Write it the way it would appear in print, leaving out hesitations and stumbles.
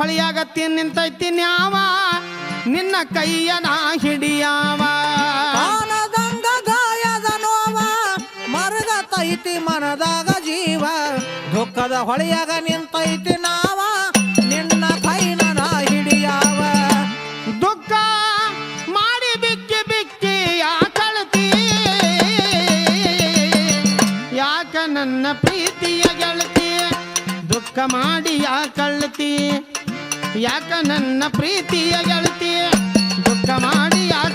ಹೊಳಿಯಾಗತ್ತಿ ನಿಂತೈತಿ ನ್ಯಾವ ನಿನ್ನ ಕೈಯನ ಹಿಡಿಯಾವ ಕಾಣದಂಗ ಗಾಯದ ನೋವ ಮರಗತೈತಿ ಮನದಾಗ ಜೀವ ದುಃಖದ ಹೊಳೆಯಾಗ ನಿಂತೈತಿ ನಾವ ನಿನ್ನ ಕೈನ ಹಿಡಿಯಾವ ದುಃಖ ಮಾಡಿ ಬಿಕ್ಕಿ ಬಿಕ್ಕಿ ಯಾಕಳ್ತಿ ಯಾಕ ನನ್ನ ಪ್ರೀತಿಯ ಗೆಳತಿ ದುಃಖ ಮಾಡಿ ಯಾಕಳ್ತಿ ಯಾಕ ನನ್ನ ಪ್ರೀತಿಯ ಗೆಳತಿ ದುಃಖ ಮಾಡಿ ಯಾಕ